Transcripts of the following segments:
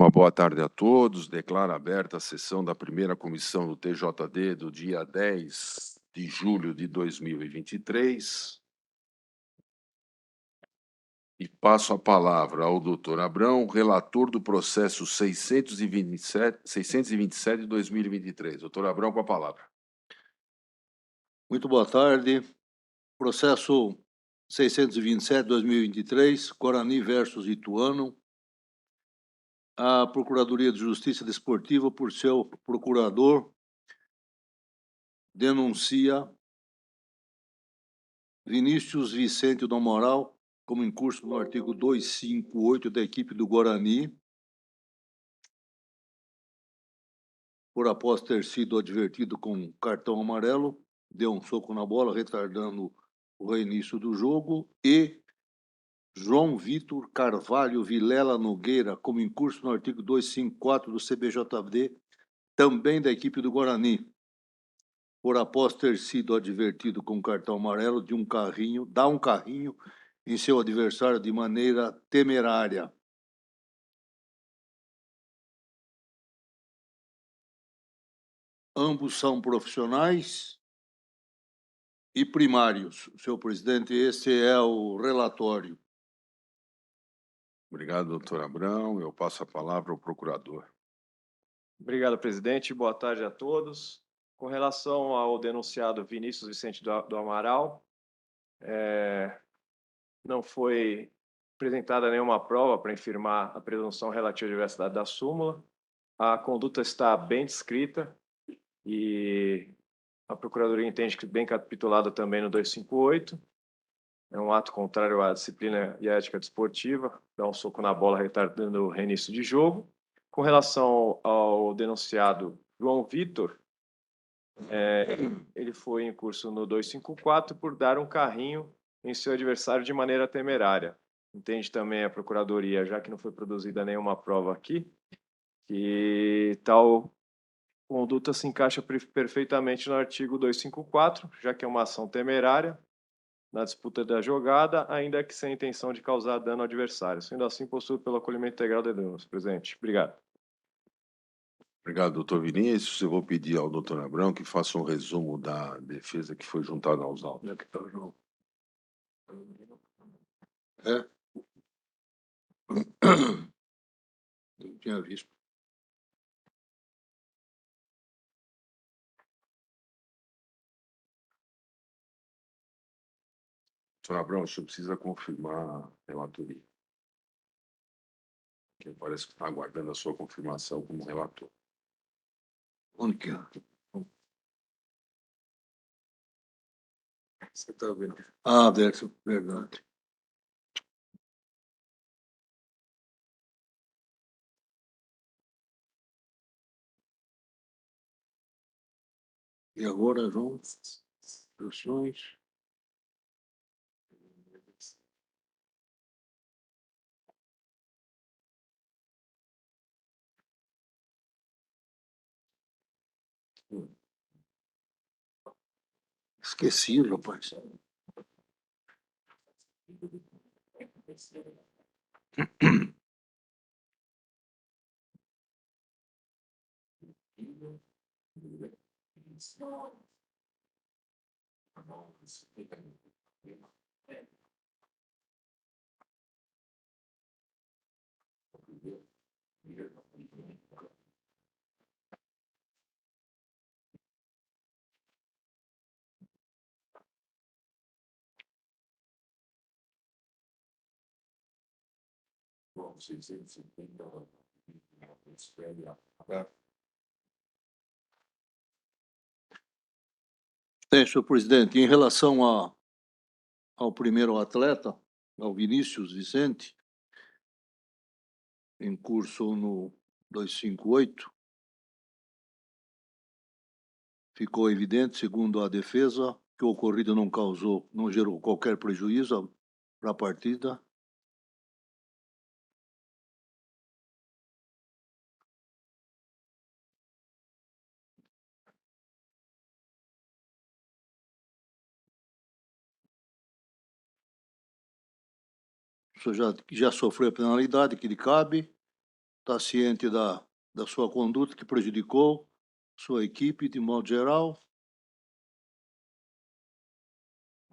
Uma boa tarde a todos. Declaro aberta a sessão da primeira comissão do TJD do dia 10 de julho de 2023. E passo a palavra ao doutor Abrão, relator do processo 627 de 2023. Doutor Abrão, com a palavra. Muito boa tarde. Processo 627/2023, Guarani versus Ituano. A Procuradoria de Justiça Desportiva, por seu procurador, denuncia Vinícius Vicente do Moral como incurso no artigo 258 da equipe do Guarani, por após ter sido advertido com cartão amarelo, deu um soco na bola, retardando o reinício do jogo, e João Vitor Carvalho Vilela Nogueira, como incurso no artigo 254 do CBJD, também da equipe do Guarani, por após ter sido advertido com cartão amarelo de dar um carrinho em seu adversário de maneira temerária. Ambos são profissionais e primários. Senhor presidente, esse é o relatório. Obrigado, doutor Abrão. Eu passo a palavra ao procurador. Obrigado, presidente. Boa tarde a todos. Com relação ao denunciado Vinícius Vicente do Amaral, não foi apresentada nenhuma prova para infirmar a presunção relativa à diversidade da súmula. A conduta está bem descrita e a Procuradoria entende que bem capitulada também no 258. É um ato contrário à disciplina e à ética desportiva, dá um soco na bola retardando o reinício de jogo. Com relação ao denunciado João Vitor, ele foi em curso no 254 por dar um carrinho em seu adversário de maneira temerária. Entende também a Procuradoria, já que não foi produzida nenhuma prova aqui, que tal conduta se encaixa perfeitamente no artigo 254, já que é uma ação temerária na disputa da jogada, ainda que sem intenção de causar dano ao adversário. Sendo assim, possuo pelo acolhimento integral da denúncia. Presidente, obrigado. Obrigado, doutor Vinícius. Eu vou pedir ao doutor Abrão que faça um resumo da defesa que foi juntada aos autos. Não tinha visto. Doutor Abrão, o senhor precisa confirmar a relatoria. Que parece que está aguardando a sua confirmação como relator. Onde que é? Você está vendo? Ah, deve, verdade. E agora, João? Instruções. Esqueci, rapaz. Senhor presidente, em relação ao primeiro atleta, ao Vinícius Vicente, em curso no 258, ficou evidente, segundo a defesa, que o ocorrido não gerou qualquer prejuízo para a partida. O senhor já sofreu a penalidade que lhe cabe está ciente da sua conduta que prejudicou sua equipe de modo geral.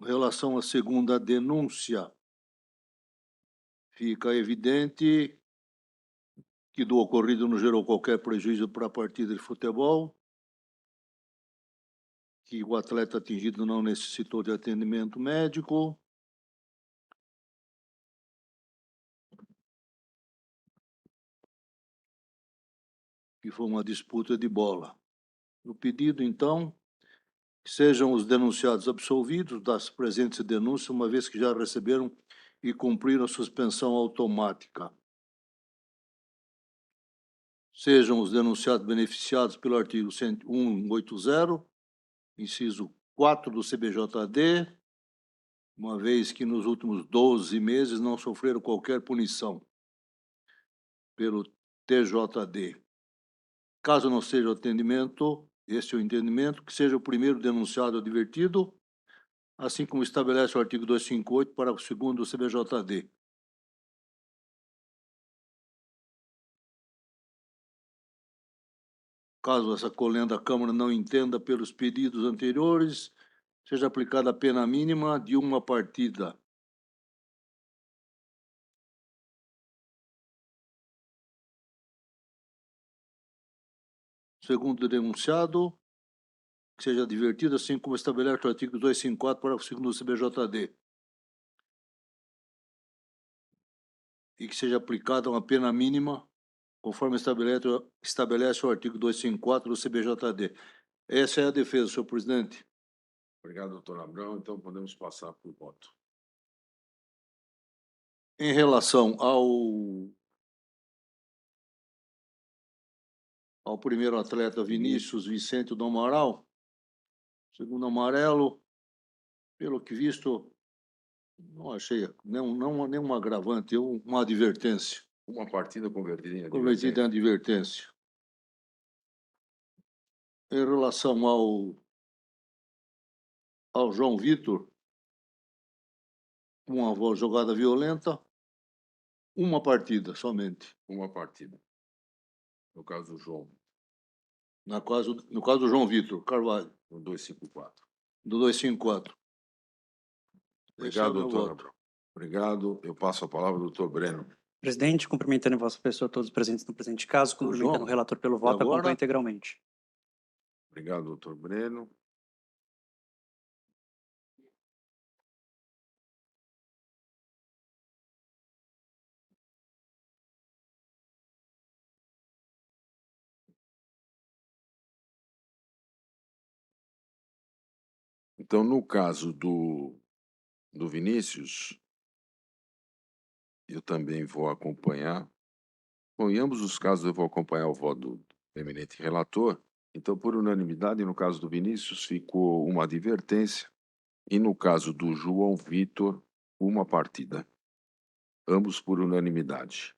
Em relação à segunda denúncia, fica evidente que do ocorrido não gerou qualquer prejuízo para a partida de futebol, que o atleta atingido não necessitou de atendimento médico, que foi uma disputa de bola. No pedido, então, que sejam os denunciados absolvidos das presentes denúncias, uma vez que já receberam e cumpriram a suspensão automática. Sejam os denunciados beneficiados pelo artigo 180, inciso 4 do CBJD, uma vez que nos últimos 12 meses não sofreram qualquer punição pelo TJD. Caso não seja o atendimento, este é o entendimento, que seja o primeiro denunciado advertido, assim como estabelece o artigo 258, parágrafo 2º do CBJD. Caso essa colenda da Câmara não entenda pelos pedidos anteriores, seja aplicada a pena mínima de uma partida. Segundo denunciado, que seja advertido, assim como estabelece o artigo 254, parágrafo 2º do CBJD. E que seja aplicada uma pena mínima, conforme estabelece o artigo 254 do CBJD. Essa é a defesa, senhor presidente. Obrigado, doutor Abrão. Então, podemos passar para o voto. Em relação ao primeiro atleta, Vinícius Vicente do Amaral, segundo amarelo, pelo que visto, não achei nenhum agravante, uma advertência. Uma partida convertida em Convertida em advertência. Em relação ao João Vitor, uma jogada violenta, uma partida somente. Uma partida. No caso do João, No caso do João Vitor Carvalho, no 254. do 254. Obrigado, doutor Abrão. Obrigado. Eu passo a palavra ao doutor Breno. Presidente, cumprimentando em vossa pessoa todos os presentes no presente caso, cumprimentando João, o relator pelo voto, agora? acompanho integralmente. Obrigado, doutor Breno. Então, no caso do Vinícius, eu também vou acompanhar. Bom, em ambos os casos, eu vou acompanhar o voto do eminente relator. Então, por unanimidade, no caso do Vinícius, ficou uma advertência. E no caso do João Vitor, uma partida. Ambos por unanimidade.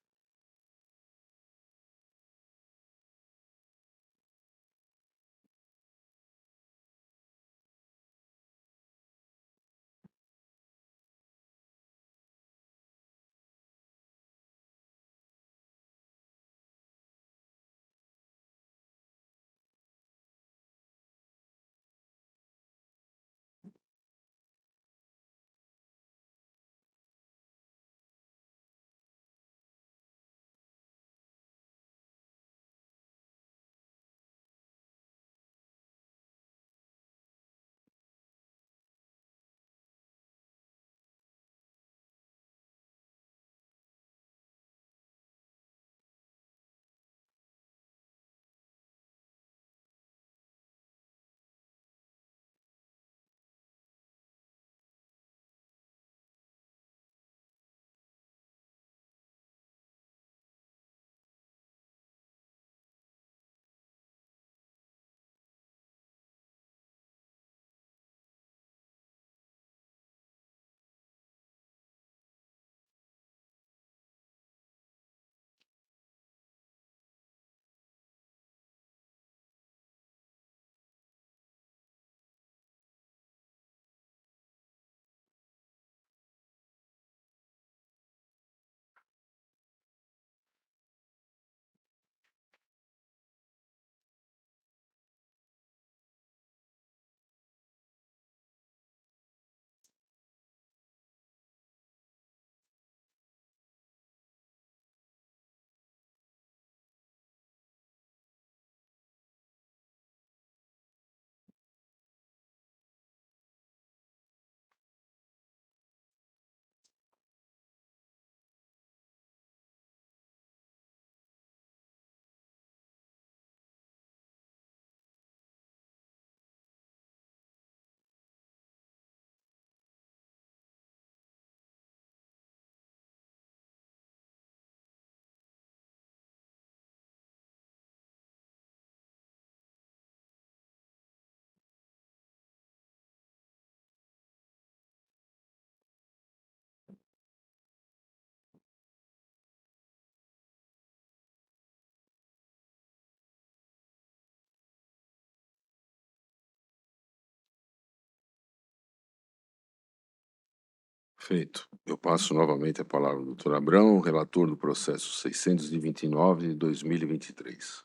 Feito. Eu passo novamente a palavra ao doutor Abrão, relator do processo 629 de 2023.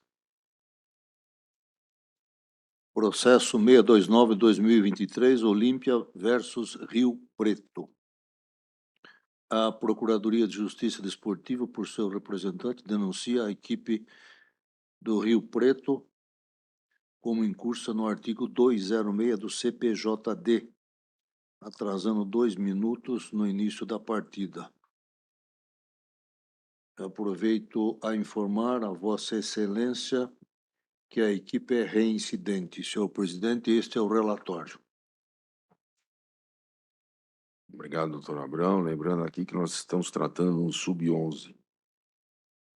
Processo 629/2023, Olímpia versus Rio Preto. A Procuradoria de Justiça Desportiva, por seu representante, denuncia a equipe do Rio Preto como incursa no artigo 206 do CPJD, atrasando 2 minutos no início da partida. Aproveito a informar a Vossa Excelência que a equipe é reincidente. Senhor presidente, este é o relatório. Obrigado, doutor Abrão. Lembrando aqui que nós estamos tratando um sub-11.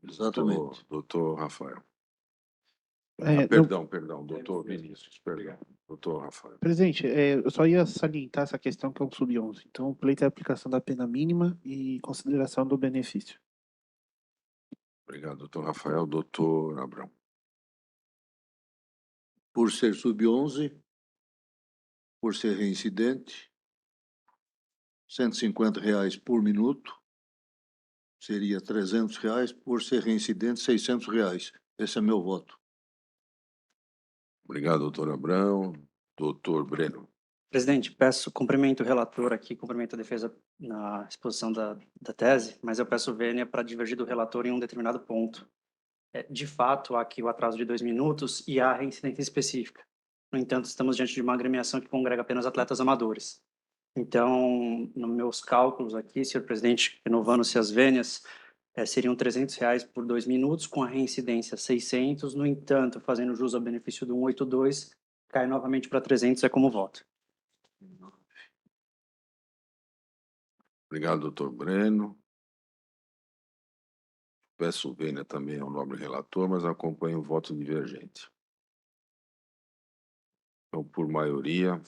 Exatamente. Doutor Rafael. É, Perdão, doutor Vinícius, perdão. Doutor Rafael. presidente, eu só ia salientar essa questão que é um sub-11. Então, o pleito é a aplicação da pena mínima e consideração do benefício. Obrigado, doutor Rafael. Doutor Abrão. Por ser sub-11, por ser reincidente, R$ 150 por minuto, seria R$ 300, por ser reincidente, R$ 600. Esse é meu voto. Obrigado, doutor Abrão. Doutor Breno. Presidente, cumprimento o relator aqui, cumprimento a defesa na exposição da tese, mas eu peço vênia para divergir do relator em um determinado ponto. De fato, há aqui o atraso de 2 minutos e há reincidência específica. No entanto, estamos diante de uma agremiação que congrega apenas atletas amadores. Então, nos meus cálculos aqui, senhor presidente, renovando-se as vênias, seriam R$ 300 por 2 minutos, com a reincidência 600. No entanto, fazendo jus ao benefício do 182, cai novamente para 300, é como voto. Obrigado, doutor Breno. Peço vênia também ao nobre relator, mas acompanho o voto divergente. Então, por maioria,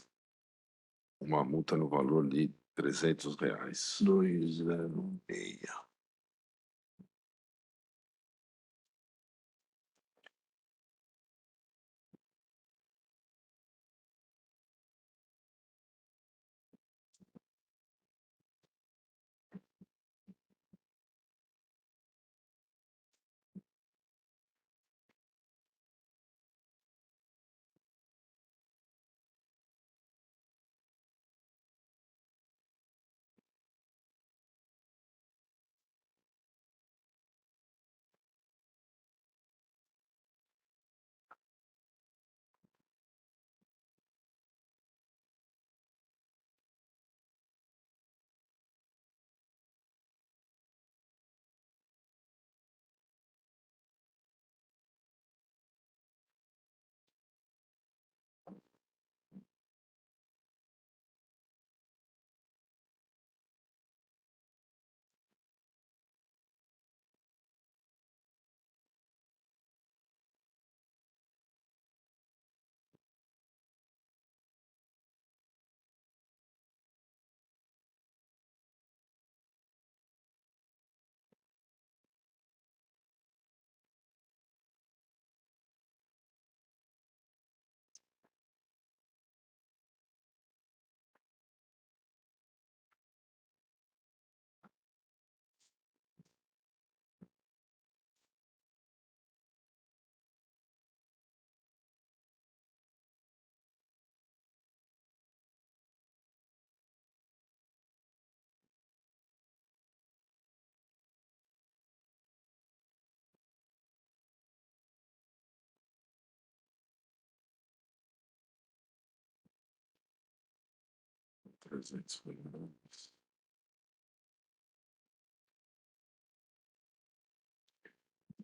uma multa no valor de R$ 300. 206.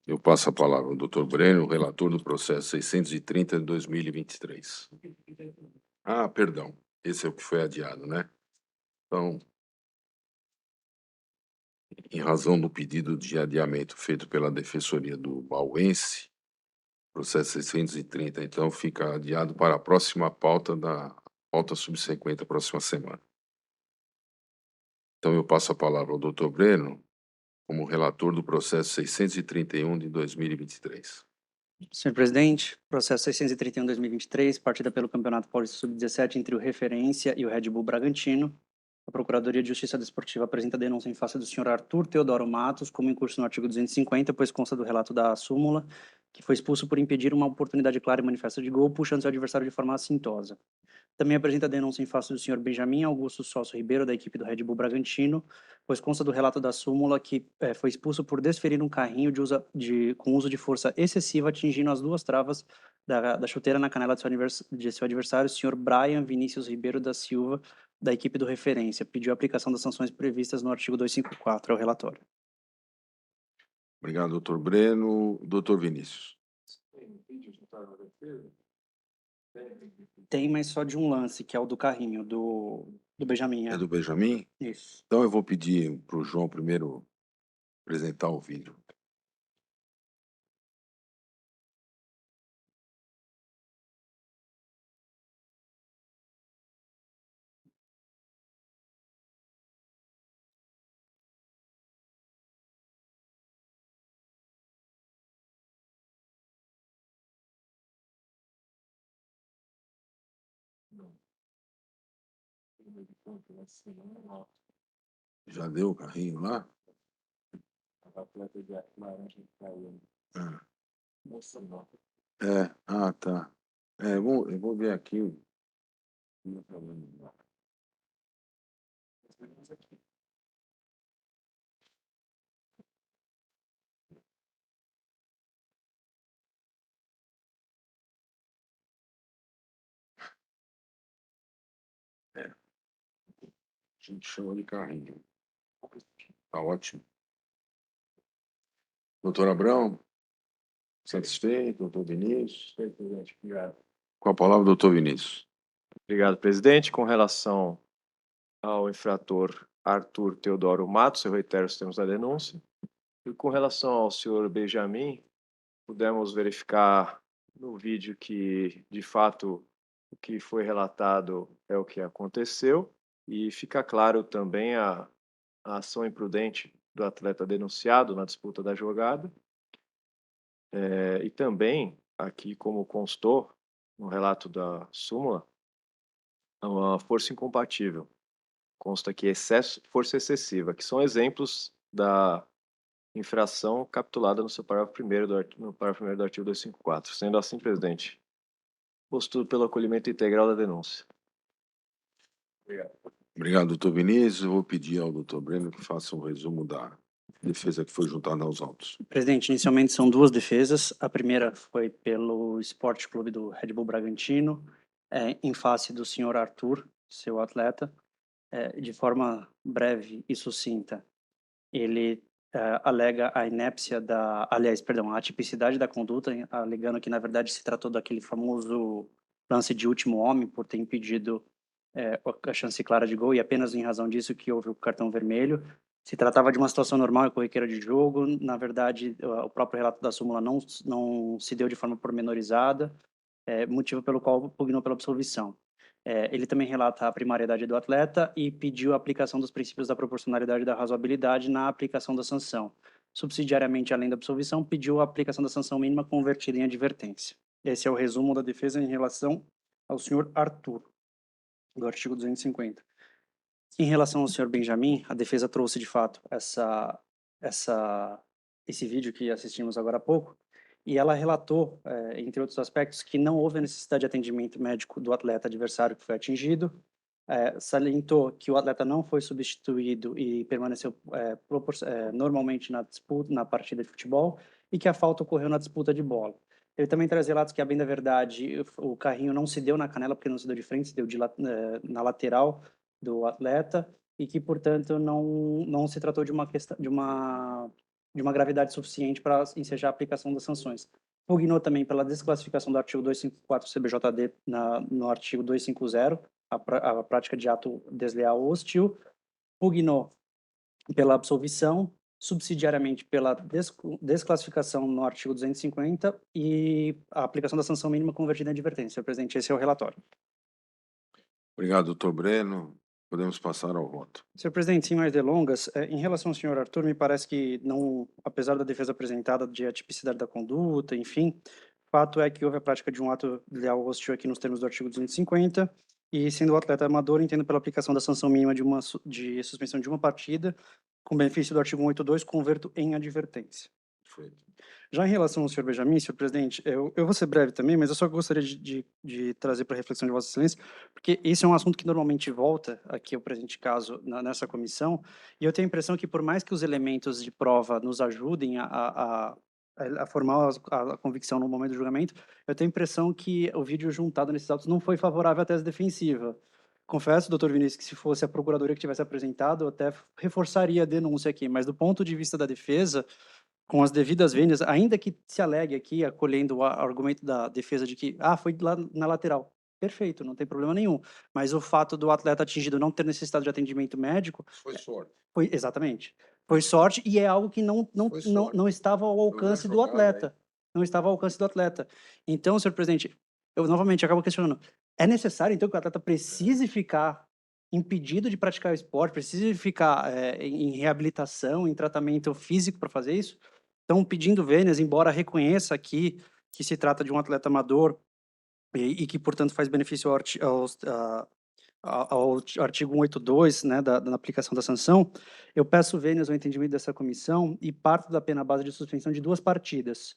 Eu passo a palavra ao doutor Breno, relator do processo 630 de 2023. Ah, perdão. Esse é o que foi adiado, né? Então, em razão do pedido de adiamento feito pela Defensoria do Bauense, processo 630, então, fica adiado para a próxima pauta pauta subsequente, a próxima semana. Então, eu passo a palavra ao doutor Breno, como relator do processo 631 de 2023. Senhor presidente, processo 631/2023, partida pelo Campeonato Paulista Sub-17 entre o Referência e o Red Bull Bragantino. A Procuradoria de Justiça Desportiva apresenta denúncia em face do senhor Arthur Teodoro Matos, como incurso no artigo 250, pois consta do relato da súmula, que foi expulso por impedir uma oportunidade clara e manifesta de gol, puxando seu adversário de forma assintosa. Também apresenta denúncia em face do senhor Benjamin Augusto Sócio Ribeiro, da equipe do Red Bull Bragantino, pois consta do relato da súmula que foi expulso por desferir um carrinho com uso de força excessiva, atingindo as duas travas da chuteira na canela de seu adversário, o senhor Brian Vinícius Ribeiro da Silva, da equipe do Referência. Pediu a aplicação das sanções previstas no artigo 254, é o relatório. Obrigado, doutor Breno. Doutor Vinícius. Tem, mas só de um lance, que é o do carrinho, do Benjamin. É do Benjamin? Isso. Então eu vou pedir para o João primeiro apresentar o vídeo. Já deu o carrinho lá? Ah. Tá. Eu vou ver aqui. A gente chama de carrinho. Tá ótimo. Doutor Abrão, satisfeito? Doutor Vinícius? Obrigado. Com a palavra, doutor Vinícius. Obrigado, presidente. Com relação ao infrator Arthur Teodoro Matos, eu reitero os termos da denúncia. E com relação ao senhor Benjamin, pudemos verificar no vídeo que, de fato, o que foi relatado é o que aconteceu. E fica claro também a ação imprudente do atleta denunciado na disputa da jogada. E também, aqui como constou no relato da súmula, uma força incompatível. Consta aqui excesso, força excessiva, que são exemplos da infração capitulada no seu parágrafo 1º do artigo 254. Sendo assim, presidente, posto pelo acolhimento integral da denúncia. Obrigado. Obrigado, doutor Vinícius. Eu vou pedir ao doutor Breno que faça um resumo da defesa que foi juntada aos autos. Presidente, inicialmente são duas defesas. A primeira foi pelo Esporte Clube do Red Bull Bragantino, em face do senhor Arthur, seu atleta. De forma breve e sucinta, ele alega a inépcia a atipicidade da conduta, alegando que, na verdade, se tratou daquele famoso lance de último homem, por ter impedido a chance clara de gol, e apenas em razão disso que houve o cartão vermelho. Se tratava de uma situação normal e corriqueira de jogo. Na verdade, o próprio relato da súmula não se deu de forma pormenorizada, motivo pelo qual pugnou pela absolvição. Ele também relata a primariedade do atleta e pediu a aplicação dos princípios da proporcionalidade e da razoabilidade na aplicação da sanção. Subsidiariamente, além da absolvição, pediu a aplicação da sanção mínima convertida em advertência. Esse é o resumo da defesa em relação ao senhor Arthur, do artigo 250. Em relação ao senhor Benjamin, a defesa trouxe, de fato, esse vídeo que assistimos agora há pouco, e ela relatou, entre outros aspectos, que não houve a necessidade de atendimento médico do atleta adversário que foi atingido, salientou que o atleta não foi substituído e permaneceu normalmente na partida de futebol, e que a falta ocorreu na disputa de bola. Ele também traz relatos que, a bem da verdade, o carrinho não se deu na canela, porque não se deu de frente, se deu na lateral do atleta, e que, portanto, não se tratou de uma questão de uma gravidade suficiente para ensejar a aplicação das sanções. Pugnou também pela desclassificação do artigo 254 CBJD no artigo 250, a prática de ato desleal ou hostil. Pugnou pela absolvição, subsidiariamente pela desclassificação no artigo 250 e a aplicação da sanção mínima convertida em advertência. Senhor presidente, esse é o relatório. Obrigado, doutor Breno. Podemos passar ao voto. Senhor presidente, sem mais delongas, em relação ao senhor Arthur, me parece que, não, apesar da defesa apresentada de atipicidade da conduta, enfim, fato é que houve a prática de um ato leal ou hostil aqui nos termos do artigo 250, E sendo o atleta amador, entendo pela aplicação da sanção mínima de suspensão de uma partida, com benefício do artigo 182, converto em advertência. Perfeito. Já em relação ao senhor Benjamin, senhor presidente, eu vou ser breve também, mas eu só gostaria de trazer para a reflexão de Vossa Excelência, porque esse é um assunto que normalmente volta aqui, o presente caso, nessa comissão, e eu tenho a impressão que, por mais que os elementos de prova nos ajudem a formar a convicção no momento do julgamento, eu tenho a impressão que o vídeo juntado nesses autos não foi favorável à tese defensiva. Confesso, doutor Vinícius, que se fosse a procuradoria que tivesse apresentado, eu até reforçaria a denúncia aqui, mas do ponto de vista da defesa, com as devidas vênias, ainda que se alegue aqui, acolhendo o argumento da defesa de que, foi lá na lateral. Perfeito, não tem problema nenhum. Mas o fato do atleta atingido não ter necessidade de atendimento médico, Foi sorte. foi exatamente. Foi sorte e é algo que Foi sorte. não estava ao alcance do jogada, atleta. Não estava ao alcance do atleta. Então, senhor presidente, eu novamente acabo questionando. É necessário, então, que o atleta precise ficar impedido de praticar o esporte, precise ficar em reabilitação, em tratamento físico para fazer isso? Estão pedindo vênias, embora reconheça aqui que se trata de um atleta amador e que, portanto, faz benefício ao artigo 182, né, da aplicação da sanção, eu peço vênias ao entendimento dessa comissão e parto da pena base de suspensão de 2 partidas.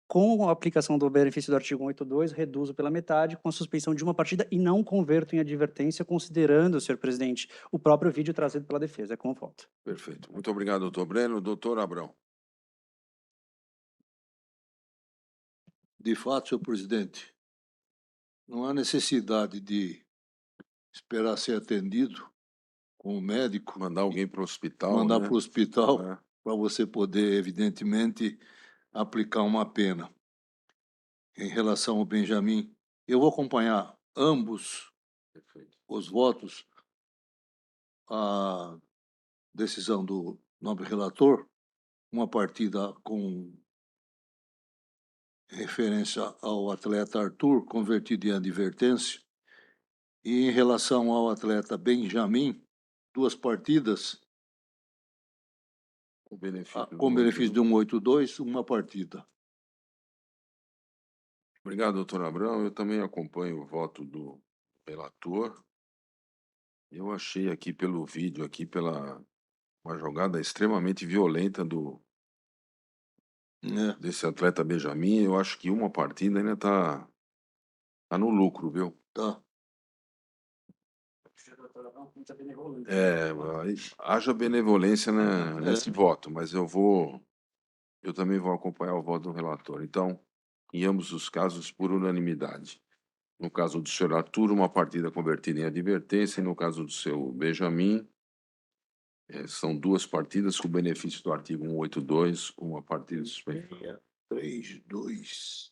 Com a aplicação do benefício do artigo 182, reduzo pela metade, com a suspensão de uma partida e não converto em advertência, considerando, senhor presidente, o próprio vídeo trazido pela defesa. É com voto. Perfeito. Muito obrigado, doutor Breno. Doutor Abrão. De fato, senhor presidente, não há necessidade de esperar ser atendido com o médico, Mandar alguém para o hospital, mandar né? para o hospital É. para você poder, evidentemente, aplicar uma pena. Em relação ao Benjamin, eu vou acompanhar ambos Perfeito. os votos, a decisão do nobre relator, uma partida com referência ao atleta Arthur, convertido em advertência, e em relação ao atleta Benjamin, 2 partidas Com benefício do com benefício de 182. 182, uma partida. Obrigado, doutor Abrão. Eu também acompanho o voto do relator. Eu achei aqui pelo vídeo, uma jogada extremamente violenta Né? desse atleta Benjamin. Eu acho que uma partida ainda tá no lucro, viu? Tá. Haja benevolência, né, nesse voto, mas eu também vou acompanhar o voto do relator. Então, em ambos os casos, por unanimidade. No caso do senhor Arthur, uma partida convertida em advertência, e no caso do seu Benjamin, são 2 partidas com benefício do artigo 182, uma partida suspendida. 3, 2.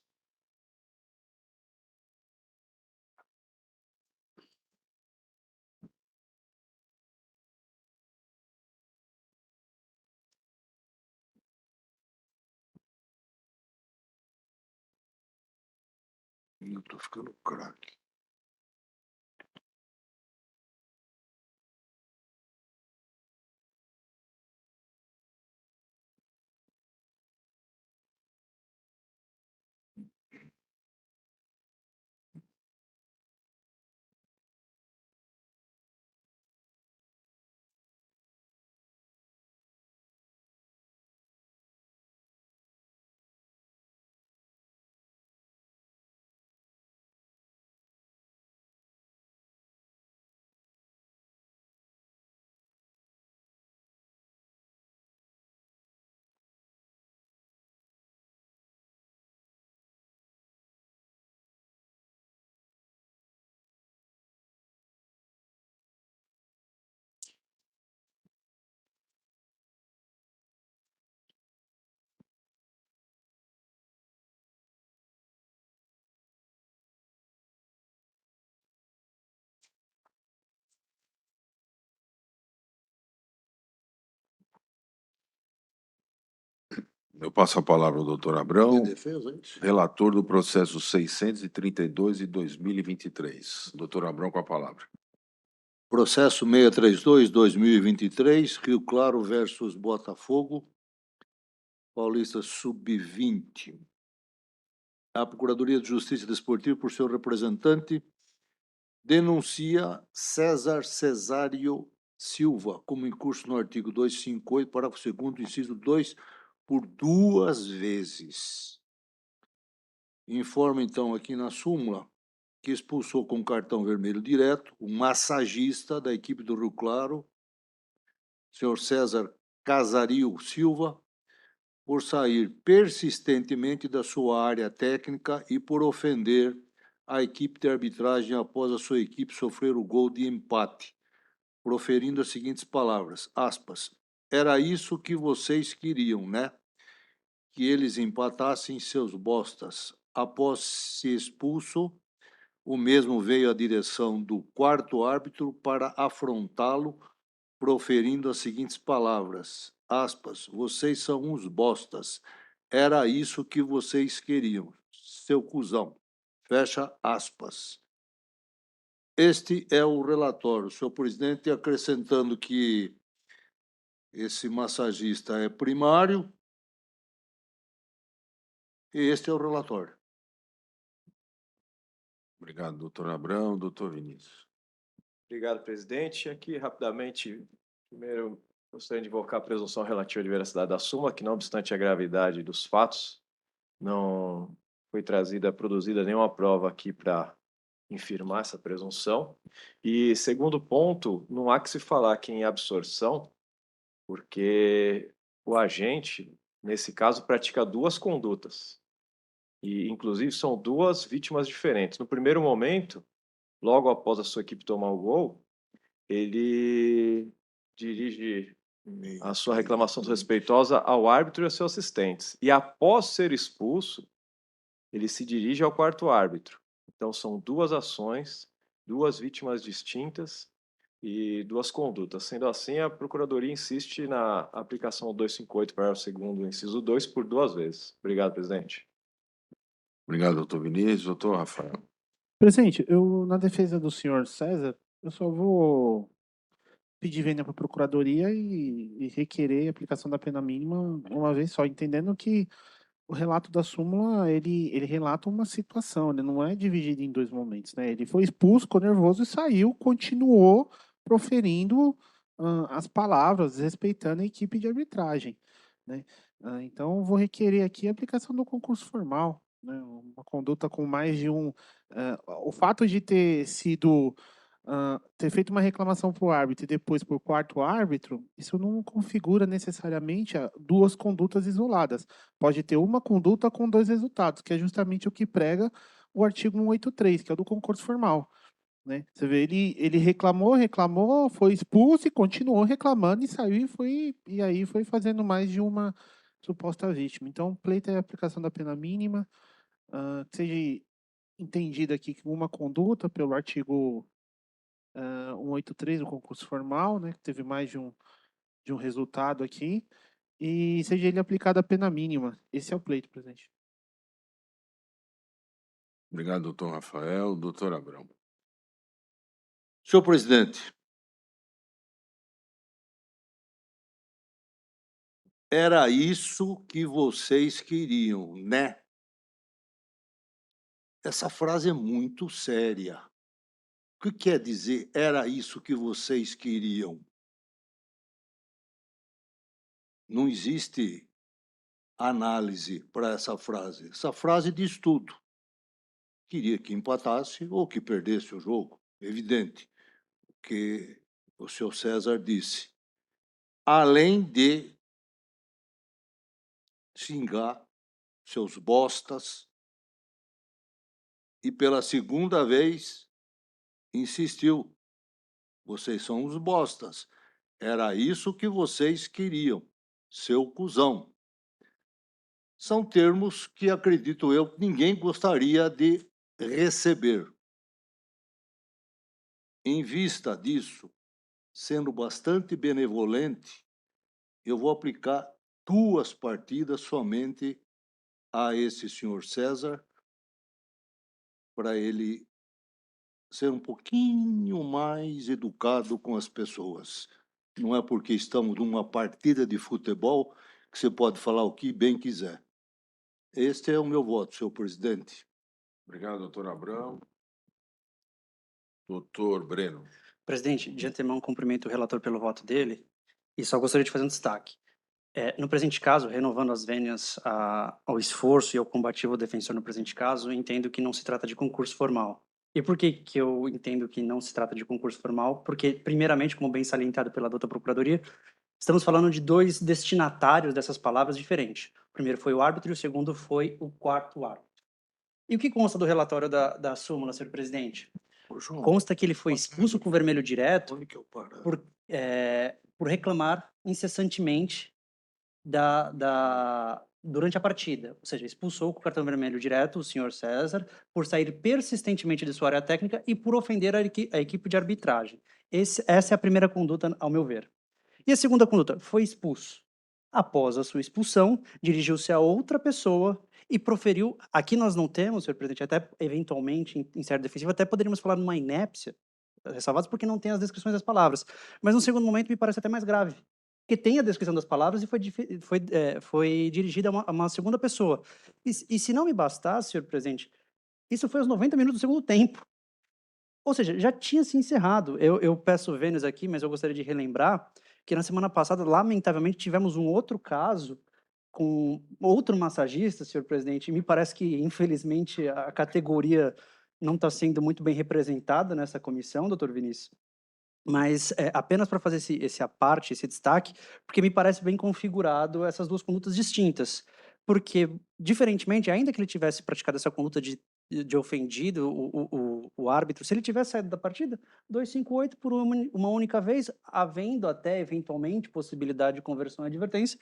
Eu tô ficando craque. Eu passo a palavra ao doutor Abrão, Que defesa, hein? relator do processo 632 de 2023. Doutor Abrão, com a palavra. Processo 632, 2023, Rio Claro versus Botafogo, Paulista Sub-20. A Procuradoria de Justiça Desportiva, por seu representante, denuncia César Cesário Silva, como em curso no artigo 258, parágrafo 2º, inciso 2, por 2 vezes. Informa, então, aqui na súmula que expulsou com cartão vermelho direto o massagista da equipe do Rio Claro, senhor César Casario Silva, por sair persistentemente da sua área técnica e por ofender a equipe de arbitragem após a sua equipe sofrer o gol de empate, proferindo as seguintes palavras, aspas, era isso que vocês queriam, né? Que eles empatassem seus bostas. Após ser expulso, o mesmo veio à direção do quarto árbitro para afrontá-lo, proferindo as seguintes palavras, aspas, vocês são uns bostas, era isso que vocês queriam, seu cuzão, fecha aspas. Este é o relatório, senhor presidente, acrescentando que esse massagista é primário, e este é o relatório. Obrigado, doutor Abrão. Doutor Vinícius. Obrigado, presidente. Aqui, rapidamente, primeiro, gostaria de invocar a presunção relativa de veracidade da súmula, que, não obstante a gravidade dos fatos, não foi produzida nenhuma prova aqui para infirmar essa presunção. E, segundo ponto, não há que se falar aqui em absorção, porque o agente, nesse caso, pratica 2 condutas. E, inclusive, são 2 vítimas diferentes. No primeiro momento, logo após a sua equipe tomar o gol, ele dirige a sua reclamação desrespeitosa ao árbitro e aos seus assistentes. E após ser expulso, ele se dirige ao quarto árbitro. Então, são 2 ações, 2 vítimas distintas e 2 condutas. Sendo assim, a Procuradoria insiste na aplicação do 258, parágrafo 2º, inciso 2, por 2 vezes. Obrigado, presidente. Obrigado, doutor Vinícius. Doutor Rafael. Presidente, eu, na defesa do senhor César, eu só vou pedir vênia para a Procuradoria e requerer a aplicação da pena mínima uma vez só, entendendo que o relato da súmula, ele relata uma situação, ele não é dividido em 2 momentos, né? Ele foi expulso, ficou nervoso e saiu, continuou proferindo as palavras, respeitando a equipe de arbitragem, né? Então, vou requerer aqui a aplicação do concurso formal, né? Uma conduta com mais de um... o fato de ter sido... ter feito uma reclamação para o árbitro e depois para o quarto árbitro, isso não configura necessariamente 2 condutas isoladas. Pode ter uma conduta com 2 resultados, que é justamente o que prega o artigo 183, que é o do concurso formal, né? Você vê, ele reclamou, foi expulso e continuou reclamando e saiu e aí foi fazendo mais de uma suposta vítima. Então, pleito é a aplicação da pena mínima, que seja entendida aqui como uma conduta pelo artigo 183 do concurso formal, né, que teve mais de um resultado aqui, e seja ele aplicado a pena mínima. Esse é o pleito, presidente. Obrigado, doutor Rafael. Doutor Abrão. Senhor presidente, era isso que vocês queriam, né? Essa frase é muito séria. O que quer dizer era isso que vocês queriam? Não existe análise para essa frase. Essa frase diz tudo. Queria que empatasse ou que perdesse o jogo. Evidente que o senhor César disse. Além de xingar seus bostas e pela segunda vez insistiu. Vocês são os bostas. Era isso que vocês queriam, seu cuzão. São termos que, acredito eu, ninguém gostaria de receber. Em vista disso, sendo bastante benevolente, eu vou aplicar 2 partidas somente a esse senhor César, para ele ser um pouquinho mais educado com as pessoas. Não é porque estamos numa partida de futebol que você pode falar o que bem quiser. Este é o meu voto, senhor presidente. Obrigado, doutor Abrão. Doutor Breno. Presidente, de antemão, cumprimento o relator pelo voto dele e só gostaria de fazer um destaque. No presente caso, renovando as vênias ao esforço e ao combativo defensor no presente caso, entendo que não se trata de concurso formal. E por que que eu entendo que não se trata de concurso formal? Porque, primeiramente, como bem salientado pela doutora Procuradoria, estamos falando de dois destinatários dessas palavras diferentes. O primeiro foi o árbitro e o segundo foi o quarto árbitro. E o que consta do relatório da súmula, senhor presidente? Ô, João, Consta que ele foi expulso com vermelho direto onde que eu paro? por reclamar incessantemente durante a partida, ou seja, expulsou com o cartão vermelho direto o senhor César por sair persistentemente de sua área técnica e por ofender a equipe de arbitragem. Essa é a primeira conduta, ao meu ver. E a segunda conduta, foi expulso. Após a sua expulsão, dirigiu-se a outra pessoa e proferiu, aqui nós não temos, senhor presidente, até eventualmente, em certo defensivo, até poderíamos falar numa inépcia, ressalvados porque não tem as descrições das palavras. Mas no segundo momento me parece até mais grave, porque tem a descrição das palavras e foi dirigida a uma segunda pessoa. E se não me bastasse, senhor presidente, isso foi aos 90 minutos do segundo tempo. Ou seja, já tinha se encerrado. Eu peço vênios aqui, mas eu gostaria de relembrar que na semana passada, lamentavelmente, tivemos um outro caso com outro massagista, senhor presidente, e me parece que, infelizmente, a categoria não está sendo muito bem representada nessa comissão, doutor Vinícius. Mas apenas para fazer esse à parte, esse destaque, porque me parece bem configurado essas duas condutas distintas. Porque, diferentemente, ainda que ele tivesse praticado essa conduta de ofendido o árbitro, se ele tivesse saído da partida, 258 por uma única vez, havendo até, eventualmente, possibilidade de conversão e advertência.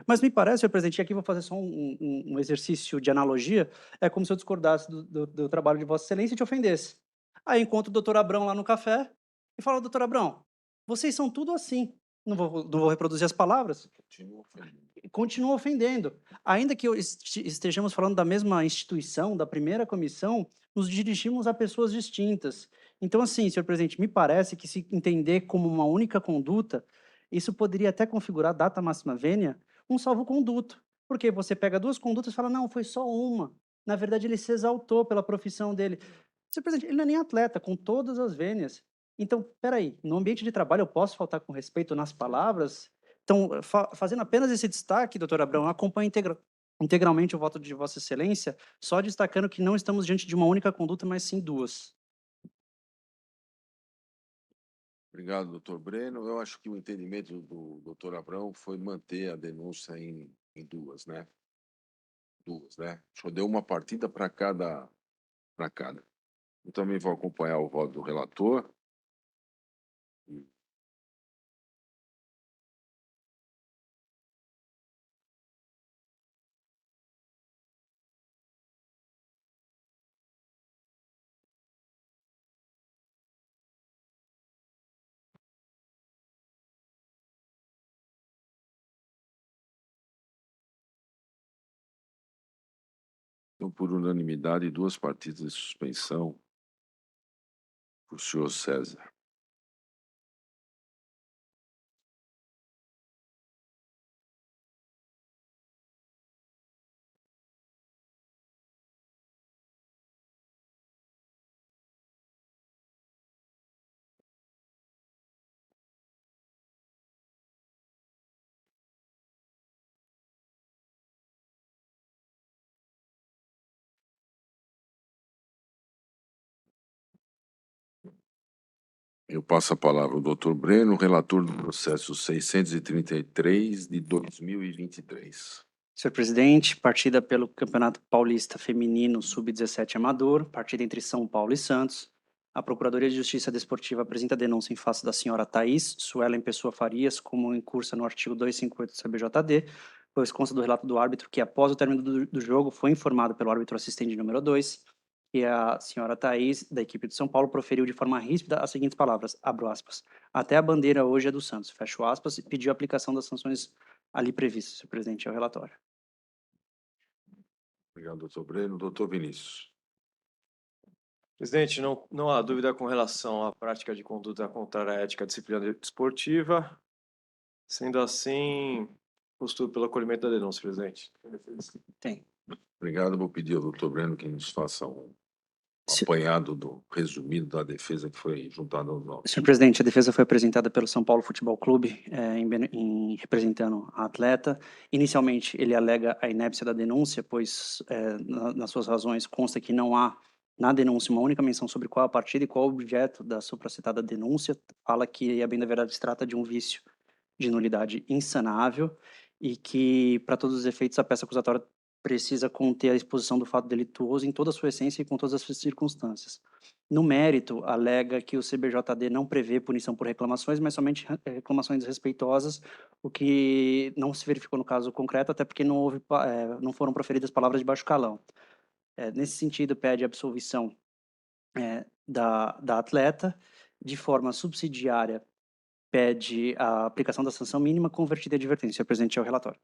Mas me parece, senhor presidente, e aqui vou fazer só um exercício de analogia, é como se eu discordasse do trabalho de Vossa Excelência e te ofendesse. Aí encontro o doutor Abrão lá no café, e fala, doutor Abrão, vocês são tudo assim. Não vou reproduzir as palavras. Continua ofendendo. Continua ofendendo. Ainda que estejamos falando da mesma instituição, da primeira comissão, nos dirigimos a pessoas distintas. Então, assim, senhor presidente, me parece que se entender como uma única conduta, isso poderia até configurar data máxima vênia um salvo-conduto. Porque você pega duas condutas e fala, não, foi só uma. Na verdade, ele se exaltou pela profissão dele. Senhor presidente, ele não é nem atleta, com todas as vênias. Então, peraí, no ambiente de trabalho eu posso faltar com respeito nas palavras? Então, fazendo apenas esse destaque, doutor Abrão, acompanho integralmente o voto de Vossa Excelência, só destacando que não estamos diante de uma única conduta, mas sim duas. Obrigado, doutor Breno. Eu acho que o entendimento do doutor Abrão foi manter a denúncia em duas, né? Duas, né? Só deu uma partida para cada. Eu também vou acompanhar o voto do relator. Então, por unanimidade, duas partidas de suspensão para o senhor César. Eu passo a palavra ao doutor Breno, relator do processo 633 de 2023. Senhor presidente, partida pelo Campeonato Paulista Feminino Sub-17 Amador, partida entre São Paulo e Santos. A Procuradoria de Justiça Desportiva apresenta denúncia em face da senhora Thaís Suelen Pessoa Farias, como incursa no artigo 258 do CBJD, pois consta do relato do árbitro que, após o término do jogo, foi informado pelo árbitro assistente número 2 que a senhora Thaís, da equipe de São Paulo, proferiu de forma ríspida as seguintes palavras, abro aspas, até a bandeira hoje é do Santos, fecho aspas, e pediu a aplicação das sanções ali previstas, senhor presidente, é o relatório. Obrigado, doutor Breno. Doutor Vinícius. Presidente, não há dúvida com relação à prática de conduta contrária à ética disciplinar desportiva. Sendo assim, postulo pelo acolhimento da denúncia, presidente. Tem. Obrigado. Vou pedir ao doutor Breno que nos faça apanhado do resumido da defesa que foi juntada aos autos. Senhor presidente, a defesa foi apresentada pelo São Paulo Futebol Clube, representando a atleta. Inicialmente, ele alega a inépcia da denúncia, pois, nas suas razões, consta que não há na denúncia uma única menção sobre qual a partida e qual o objeto da supracitada denúncia. Fala que, a bem da verdade, se trata de um vício de nulidade insanável e que, para todos os efeitos, a peça acusatória precisa conter a exposição do fato delituoso em toda a sua essência e com todas as suas circunstâncias. No mérito, alega que o CBJD não prevê punição por reclamações, mas somente reclamações desrespeitosas, o que não se verificou no caso concreto, até porque não foram proferidas palavras de baixo calão. Nesse sentido, pede a absolvição da atleta, de forma subsidiária, pede a aplicação da sanção mínima convertida em advertência. Senhor presidente, é o relatório.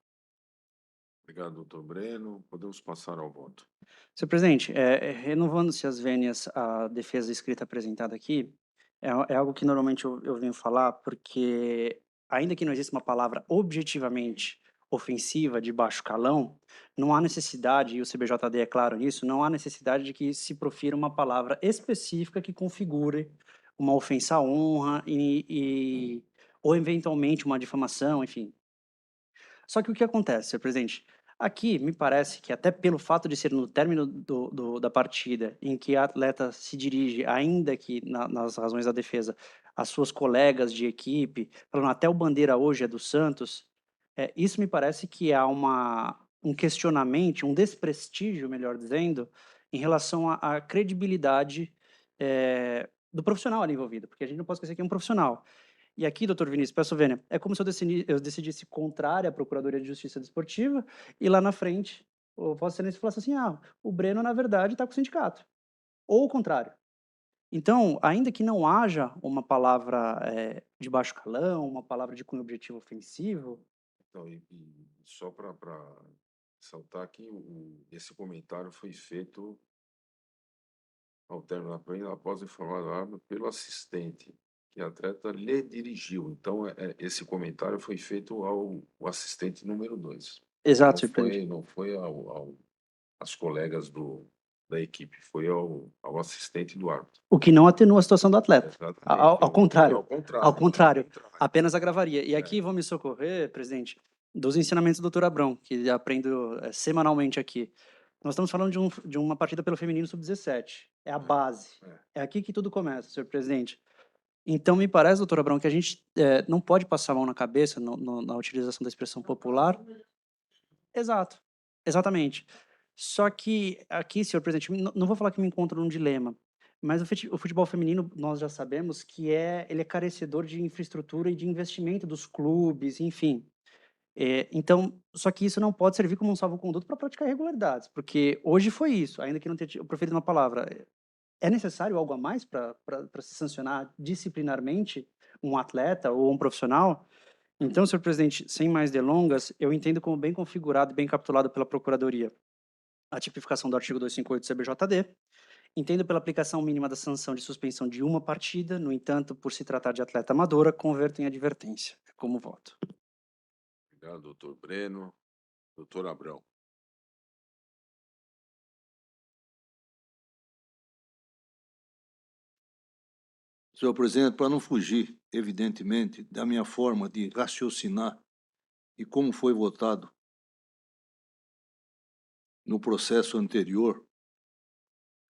Obrigado, doutor Breno. Podemos passar ao voto. Senhor presidente, renovando-se as vênias, a defesa escrita apresentada aqui, é algo que normalmente eu venho falar, porque ainda que não exista uma palavra objetivamente ofensiva de baixo calão, não há necessidade, e o CBJD é claro nisso, não há necessidade de que se profira uma palavra específica que configure uma ofensa à honra ou eventualmente uma difamação, enfim. Só que o que acontece, senhor presidente? Aqui, me parece que até pelo fato de ser no término da partida, em que a atleta se dirige, ainda que nas razões da defesa, às suas colegas de equipe, falando até o bandeira hoje é do Santos, isso me parece que há um questionamento, um desprestígio, melhor dizendo, em relação à credibilidade do profissional ali envolvido, porque a gente não pode esquecer que é um profissional. E aqui, doutor Vinícius, peço vênia, é como se eu decidisse contrária à Procuradoria de Justiça Desportiva e lá na frente o Vossa Excelência falasse assim, o Breno, na verdade, está com o sindicato. Ou o contrário. Então, ainda que não haja uma palavra de baixo calão, uma palavra de cunho objetivo ofensivo... Então, só para ressaltar que esse comentário foi feito ao término da prova, após informar a arma pelo assistente, que a atleta lhe dirigiu. Então, esse comentário foi feito ao assistente número 2. Exato, senhor presidente. Não foi às colegas da equipe, foi ao assistente do árbitro. O que não atenua a situação do atleta. Exatamente. Ao contrário. Ao contrário. Ao contrário. Apenas agravaria. E aqui vou me socorrer, presidente, dos ensinamentos do doutor Abrão, que aprendo semanalmente aqui. Nós estamos falando de uma partida pelo feminino sub-17. É a base. É aqui que tudo começa, senhor presidente. Então, me parece, doutor Abrão, que a gente não pode passar a mão na cabeça na utilização da expressão popular. Exato. Exatamente. Só que aqui, senhor presidente, não vou falar que me encontro num dilema, mas o futebol feminino, nós já sabemos que ele é carecedor de infraestrutura e de investimento dos clubes, enfim. Então, só que isso não pode servir como um salvo-conduto para praticar irregularidades, porque hoje foi isso, ainda que não tenha proferido uma palavra. É necessário algo a mais para se sancionar disciplinarmente um atleta ou um profissional? Então, senhor presidente, sem mais delongas, eu entendo como bem configurado e bem capitulado pela Procuradoria a tipificação do artigo 258 do CBJD. Entendo pela aplicação mínima da sanção de suspensão de uma partida, no entanto, por se tratar de atleta amadora, converto em advertência. É como voto. Obrigado, doutor Breno. Doutor Abrão. Senhor presidente, para não fugir, evidentemente, da minha forma de raciocinar e como foi votado no processo anterior,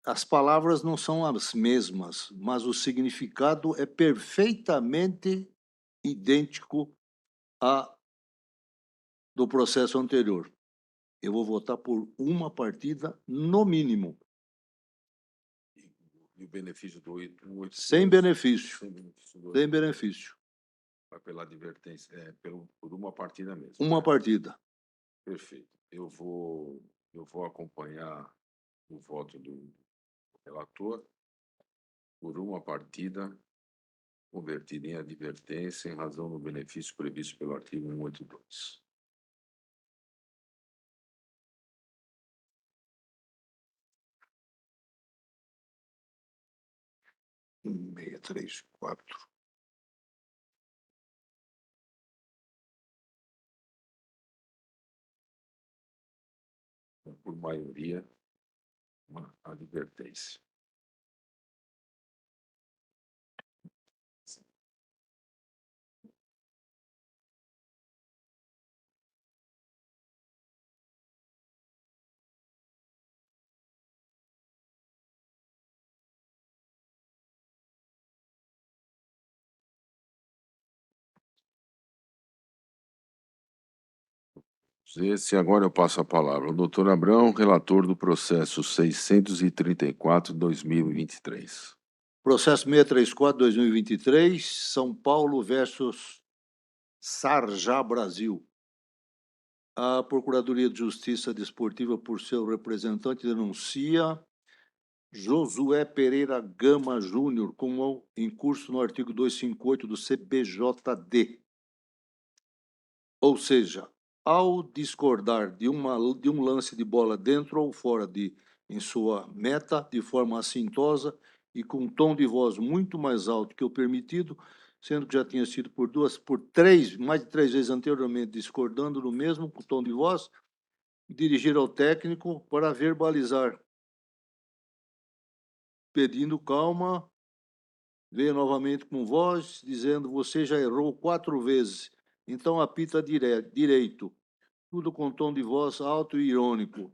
as palavras não são as mesmas, mas o significado é perfeitamente idêntico do processo anterior. Eu vou votar por uma partida no mínimo. E o benefício do 882? Sem benefício. Sem 882. benefício. Vai pela advertência, por uma partida mesmo. Uma partida. Perfeito. Eu vou acompanhar o voto do relator por uma partida convertida em advertência em razão do benefício previsto pelo artigo 182. Meia, 3, 4. Por maioria, uma advertência. Esse agora eu passo a palavra ao doutor Abrão, relator do processo 634/2023. Processo 634/2023, São Paulo versus Sarjá Brasil. A Procuradoria de Justiça Desportiva, por seu representante, denuncia Josué Pereira Gama Júnior como incurso no artigo 258 do CBJD. Ou seja, ao discordar de um lance de bola dentro ou fora em sua meta, de forma assintosa e com um tom de voz muito mais alto que o permitido, sendo que já tinha sido mais de três vezes anteriormente discordando no mesmo tom de voz, dirigir ao técnico para verbalizar, pedindo calma, veio novamente com voz, dizendo: você já errou 4 vezes, então apita direito. Tudo com tom de voz alto e irônico.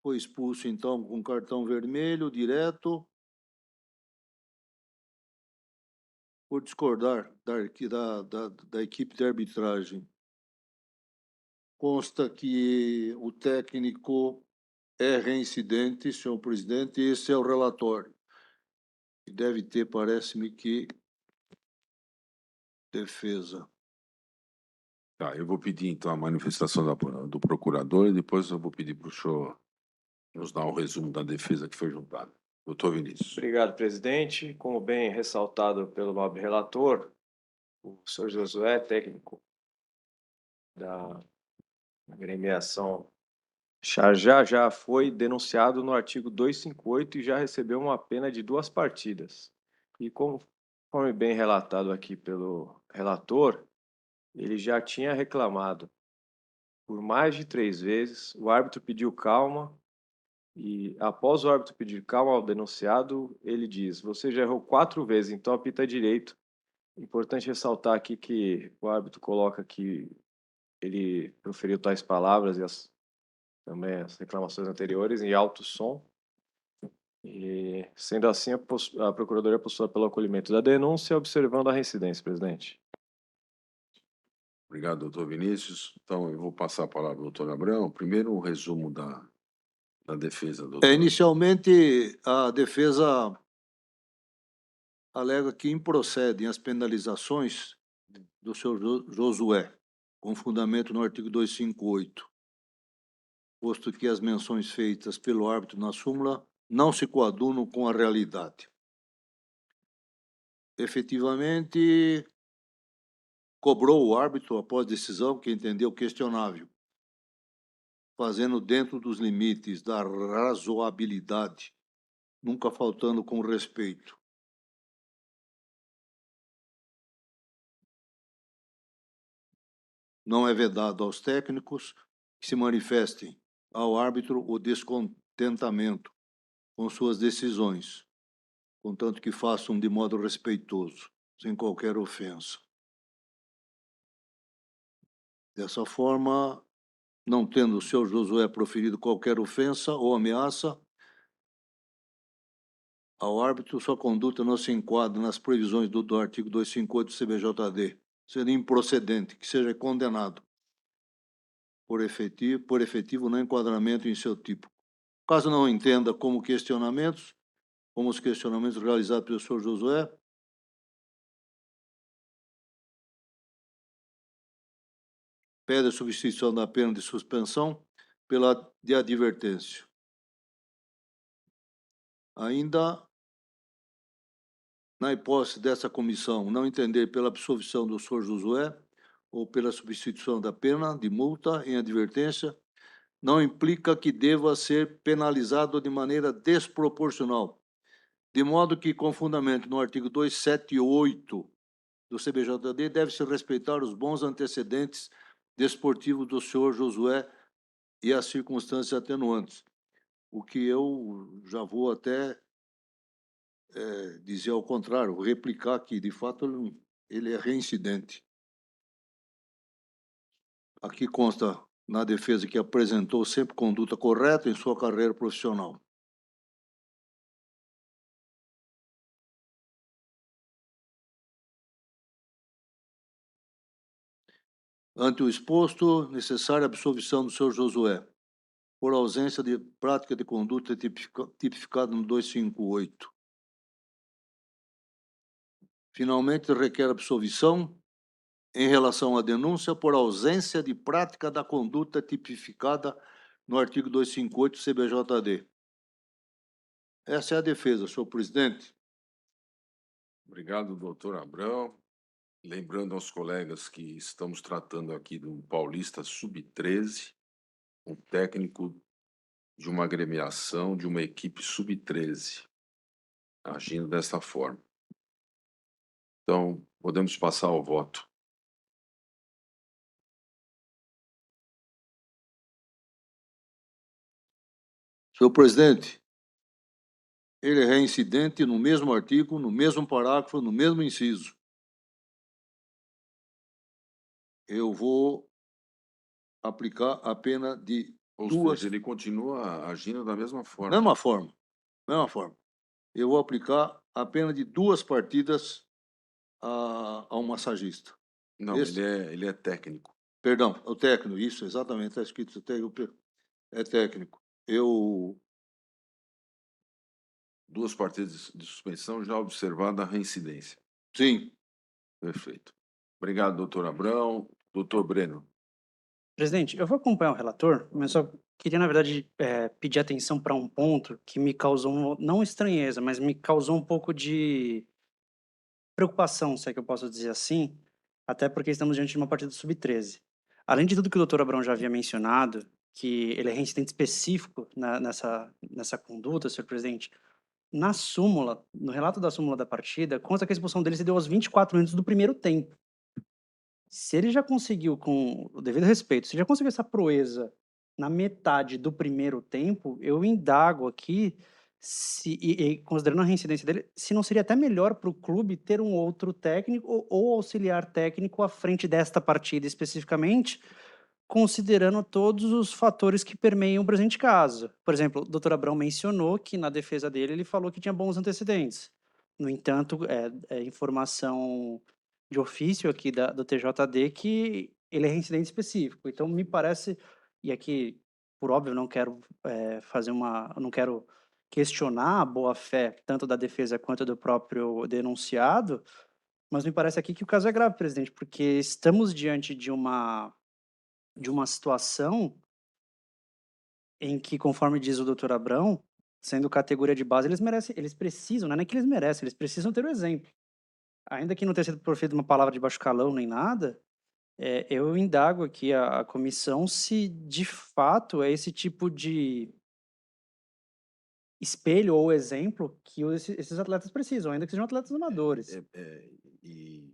Foi expulso, então, com cartão vermelho, direto, por discordar da equipe de arbitragem. Consta que o técnico é reincidente, senhor presidente, e esse é o relatório. E deve ter, parece-me que, defesa. Tá, eu vou pedir, então, a manifestação do procurador e depois eu vou pedir para o senhor nos dar um resumo da defesa que foi juntada. Doutor Vinícius. Obrigado, presidente. Como bem ressaltado pelo nobre relator, o senhor Josué, técnico da agremiação Sarjá, já foi denunciado no artigo 258 e já recebeu uma pena de 2 partidas. E conforme bem relatado aqui pelo relator, ele já tinha reclamado por mais de 3 vezes, o árbitro pediu calma e, após o árbitro pedir calma ao denunciado, ele diz: você já errou 4 vezes, então apita direito. Importante ressaltar aqui que o árbitro coloca que ele proferiu tais palavras e também as reclamações anteriores em alto som. E, sendo assim, a Procuradoria postula pelo acolhimento da denúncia, observando a reincidência, presidente. Obrigado, doutor Vinícius. Então, eu vou passar a palavra ao doutor Abrão. Primeiro, um resumo da defesa, doutor. Inicialmente, a defesa alega que improcedem as penalizações do senhor Josué, com fundamento no artigo 258, posto que as menções feitas pelo árbitro na súmula não se coadunam com a realidade. Efetivamente, cobrou o árbitro após decisão que entendeu questionável, fazendo dentro dos limites da razoabilidade, nunca faltando com respeito. Não é vedado aos técnicos que se manifestem ao árbitro o descontentamento com suas decisões, contanto que façam de modo respeitoso, sem qualquer ofensa. Dessa forma, não tendo o senhor Josué proferido qualquer ofensa ou ameaça ao árbitro, sua conduta não se enquadra nas previsões do artigo 258 do CBJD, sendo improcedente, que seja condenado por efetivo não enquadramento em seu tipo. Caso não entenda como os questionamentos realizados pelo senhor Josué, pede a substituição da pena de suspensão pela de advertência. Ainda, na hipótese dessa comissão não entender pela absolvição do senhor Josué ou pela substituição da pena de multa em advertência, não implica que deva ser penalizado de maneira desproporcional, de modo que, com fundamento no artigo 278 do CBJD, deve-se respeitar os bons antecedentes desportivos do senhor Josué e as circunstâncias atenuantes, o que eu já vou até dizer ao contrário, replicar que, de fato, ele é reincidente. Aqui consta na defesa que apresentou sempre conduta correta em sua carreira profissional. Ante o exposto, necessária absolvição do senhor Josué, por ausência de prática de conduta tipificada no 258. Finalmente, requer absolvição em relação à denúncia por ausência de prática da conduta tipificada no artigo 258 CBJD. Essa é a defesa, senhor presidente. Obrigado, doutor Abrão. Lembrando aos colegas que estamos tratando aqui do Paulista Sub-13, um técnico de uma agremiação, de uma equipe Sub-13, agindo dessa forma. Então, podemos passar ao voto. Senhor presidente, ele é reincidente no mesmo artigo, no mesmo parágrafo, no mesmo inciso. Eu vou aplicar a pena de Ou duas... seja, ele continua agindo da mesma forma. Mesma forma. Eu vou aplicar a pena de 2 partidas a um massagista. Não, Esse- ele é técnico. Perdão, o técnico, isso, exatamente, está escrito é técnico. Eu, 2 partidas de suspensão, já observada a reincidência. sim, Perfeito. Obrigado, doutor Abrão. Doutor Breno. Presidente, eu vou acompanhar o relator, mas só queria, na verdade, pedir atenção para um ponto que me causou, não estranheza, mas me causou um pouco de preocupação, se é que eu posso dizer assim, até porque estamos diante de uma partida sub-13. Além de tudo que o doutor Abrão já havia mencionado, que ele é reincidente específico nessa conduta, senhor presidente, na súmula, no relato da súmula da partida, consta que a expulsão dele se deu aos 24 minutos do primeiro tempo. Se ele já conseguiu, com o devido respeito, se já conseguiu essa proeza na metade do primeiro tempo, eu indago aqui, considerando a reincidência dele, se não seria até melhor para o clube ter um outro técnico ou auxiliar técnico à frente desta partida especificamente, considerando todos os fatores que permeiam o presente caso. Por exemplo, o doutor Abrão mencionou que na defesa dele ele falou que tinha bons antecedentes. No entanto, é informação de ofício aqui do TJD que ele é reincidente específico. Então, me parece, e aqui, por óbvio, não quero não quero questionar a boa-fé tanto da defesa quanto do próprio denunciado, mas me parece aqui que o caso é grave, presidente, porque estamos diante de uma situação em que, conforme diz o doutor Abrão, sendo categoria de base, eles precisam, não é nem que eles merecem, eles precisam ter o exemplo. Ainda que não tenha sido proferido uma palavra de baixo calão nem nada, eu indago aqui a comissão se de fato é esse tipo de espelho ou exemplo que esses atletas precisam, ainda que sejam atletas amadores. E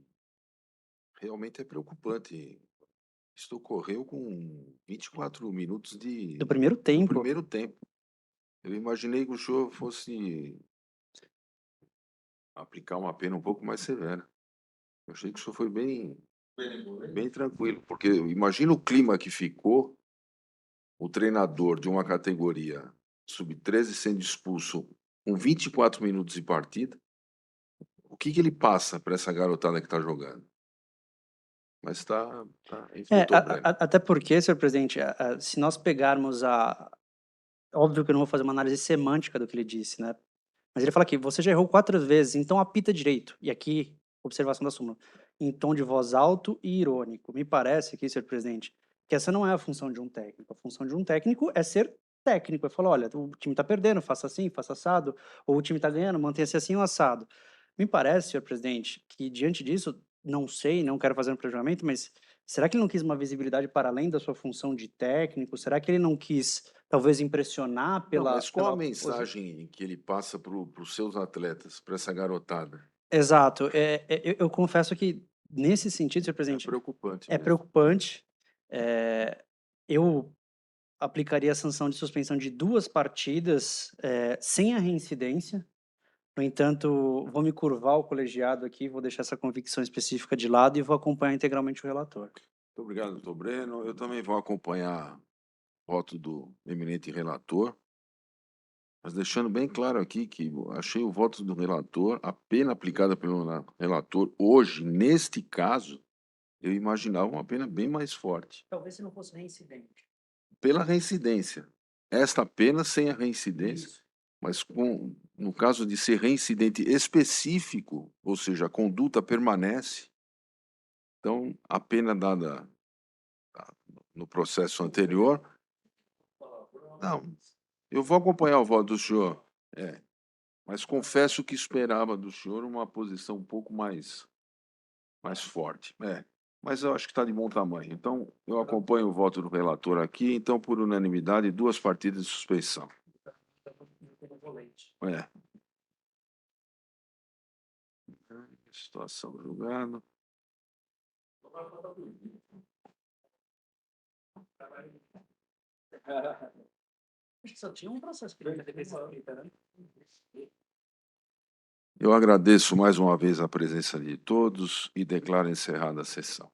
realmente é preocupante. Isso ocorreu com 24 minutos Do primeiro do tempo. primeiro tempo. Eu imaginei que o senhor fosse aplicar uma pena um pouco mais severa. Eu achei que o senhor foi bem tranquilo, porque imagina o clima que ficou o treinador de uma categoria sub-13 sendo expulso com 24 minutos de partida. O que ele passa para essa garotada que está jogando? Mas enfim, doutor Breno. Até porque, senhor presidente, se nós pegarmos óbvio que eu não vou fazer uma análise semântica do que ele disse, né? Mas ele fala aqui, você já errou 4 vezes, então apita direito. E aqui, observação da súmula, em tom de voz alto e irônico. Me parece aqui, senhor presidente, que essa não é a função de um técnico. A função de um técnico é ser técnico, é falar, olha, o time tá perdendo, faça assim, faça assado, ou o time tá ganhando, mantenha-se assim ou assado. Me parece, senhor presidente, que diante disso, não sei, não quero fazer um prejudicamento, mas será que ele não quis uma visibilidade para além da sua função de técnico? Será que ele não quis, talvez, impressionar Não, mas qual a pela mensagem que ele passa para os seus atletas, para essa garotada? Exato. Eu confesso que, nesse sentido, senhor É presidente, preocupante é mesmo. preocupante. Eu aplicaria a sanção de suspensão de 2 partidas, sem a reincidência. No entanto, vou me curvar ao colegiado aqui, vou deixar essa convicção específica de lado e vou acompanhar integralmente o relator. Muito obrigado, doutor Breno. Eu também vou acompanhar o voto do eminente relator, mas deixando bem claro aqui que achei o voto do relator, a pena aplicada pelo relator hoje, neste caso, Eu imaginava uma pena bem mais forte. Talvez se não fosse reincidente. Pela reincidência. Esta pena sem a reincidência, Isso. mas no caso de ser reincidente específico, ou seja, a conduta permanece, então a pena dada no processo anterior. Não, eu vou acompanhar o voto do senhor, mas confesso que esperava do senhor uma posição um pouco mais forte. Mas eu acho que está de bom tamanho. Então, eu acompanho o voto do relator aqui. Então, por unanimidade, 2 partidas de suspeição. É. Situação julgada. Acho que só tinha um processo que ele defesa escrita, né? Eu agradeço mais uma vez a presença de todos e declaro encerrada a sessão.